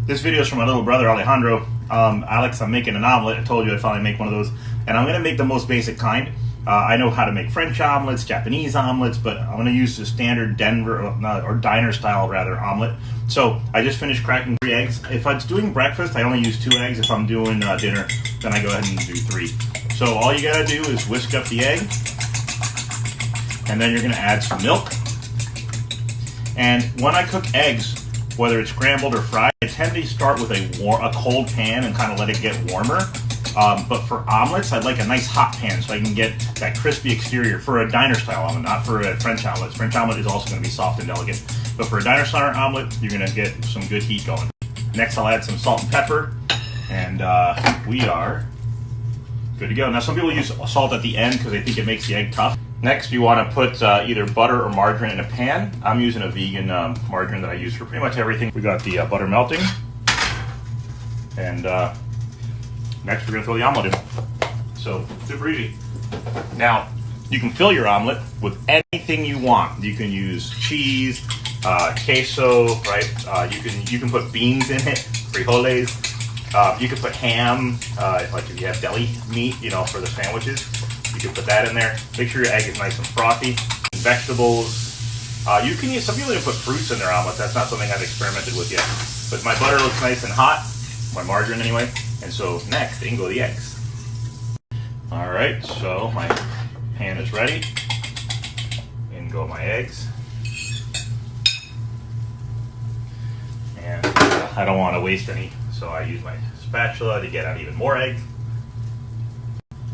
This video is from my little brother Alejandro. Alex, I'm making an omelet. I told you I'd finally make one of those, and I'm going to make the most basic kind. I know how to make French omelets, Japanese omelets, but I'm going to use the standard Denver or diner style rather omelet. So I just finished cracking 3 eggs. If I'm doing breakfast, I only use 2 eggs. If I'm doing dinner, then I go ahead and do 3. So all you got to do is whisk up the egg, and then you're going to add some milk. And when I cook eggs, whether it's scrambled or fried, I tend to start with a cold pan and kind of let it get warmer. But for omelets, I'd like a nice hot pan so I can get that crispy exterior for a diner style omelet, not for a French omelet. French omelet is also going to be soft and delicate. But for a diner style omelet, you're going to get some good heat going. Next, I'll add some salt and pepper, and we are good to go. Now, some people use salt at the end because they think it makes the egg tough. Next, you want to put either butter or margarine in a pan. I'm using a vegan margarine that I use for pretty much everything. We got the butter melting, and next we're going to throw the omelet in. So, super easy. Now, you can fill your omelet with anything you want. You can use cheese, queso, right? You can put beans in it, frijoles. You can put ham, like if you have deli meat, for the sandwiches. You can put that in there. Make sure your egg is nice and frothy. Vegetables. You can use, some people even put fruits in their omelets. That's not something I've experimented with yet. But my butter looks nice and hot, my margarine anyway. And so next, in go the eggs. All right, so my pan is ready. In go my eggs. And I don't want to waste any, so I use my spatula to get out even more eggs.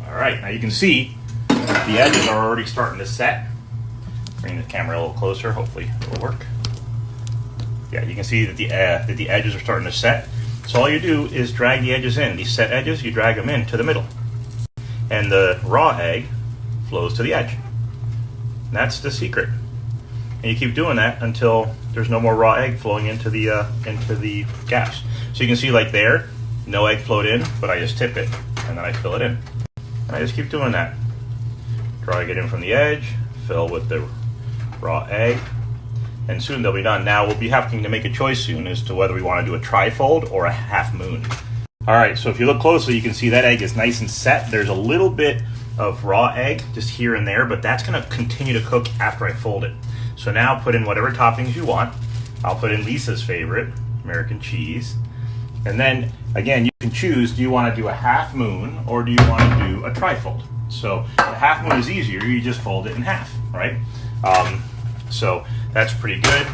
All right, now you can see the edges are already starting to set. Bring the camera a little closer, hopefully it'll work. Yeah, you can see that the edges are starting to set. So all you do is drag the edges in. These set edges, you drag them in to the middle. And the raw egg flows to the edge. And that's the secret. And you keep doing that until there's no more raw egg flowing into the gaps. So you can see like there, no egg flowed in, but I just tip it and then I fill it in. And I just keep doing that. Drag it in from the edge, fill with the raw egg, and soon they'll be done. Now we'll be having to make a choice soon as to whether we want to do a tri-fold or a half moon. All right, so if you look closely, you can see that egg is nice and set. There's a little bit of raw egg just here and there, but that's gonna continue to cook after I fold it. So now put in whatever toppings you want. I'll put in Lisa's favorite, American cheese. And then, again, you can choose, do you want to do a half moon or do you want to do a tri-fold? So a half moon is easier, you just fold it in half, right? So that's pretty good.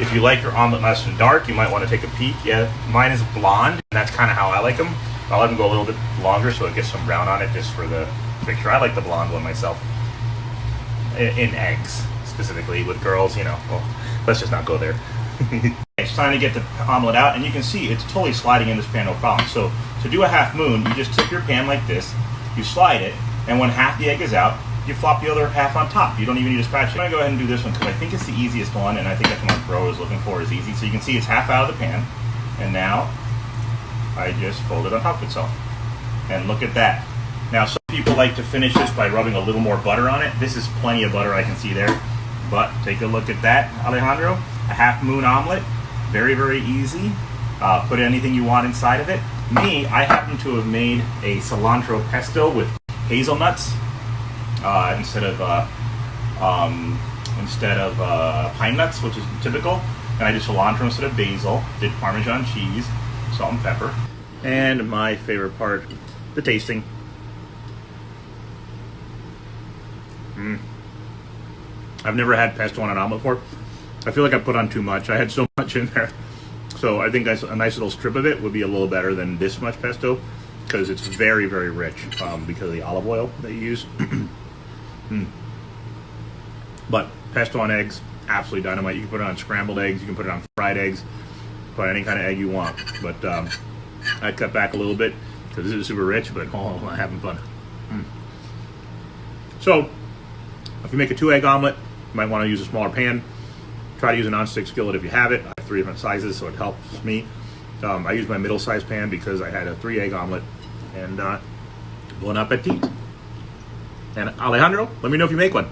If you like your omelet nice and dark, you might want to take a peek. Yeah, mine is blonde, and that's kind of how I like them. I'll let them go a little bit longer so it gets some brown on it just for the picture. I like the blonde one myself. In eggs, specifically with girls, well, let's just not go there. It's time to get the omelet out, and you can see it's totally sliding in this pan, no problem. So to do a half moon, you just tip your pan like this, you slide it, and when half the egg is out, you flop the other half on top. You don't even need a spatula. I'm going to go ahead and do this one because I think it's the easiest one, and I think that's what my bro is looking for is easy. So you can see it's half out of the pan, and now I just fold it on top of itself. And look at that. Now some people like to finish this by rubbing a little more butter on it. This is plenty of butter I can see there. But take a look at that, Alejandro. A half moon omelet. Very, very easy. Put anything you want inside of it. Me, I happen to have made a cilantro pesto with hazelnuts instead of pine nuts, which is typical. And I did cilantro instead of basil. Did Parmesan cheese, salt and pepper. And my favorite part, the tasting. I've never had pesto on an omelet before. I feel like I put on too much. I had so much in there. So I think a nice little strip of it would be a little better than this much pesto because it's very, very rich because of the olive oil that you use. But pesto on eggs, absolutely dynamite. You can put it on scrambled eggs. You can put it on fried eggs. Put any kind of egg you want. But I cut back a little bit because this is super rich, but I'm having fun. So if you make a 2-egg omelet, you might want to use a smaller pan. Try to use a non-stick skillet if you have it. I have 3 different sizes, so it helps me. I use my middle-sized pan because I had a 3-egg omelet. And bon appetit. And Alejandro, let me know if you make one.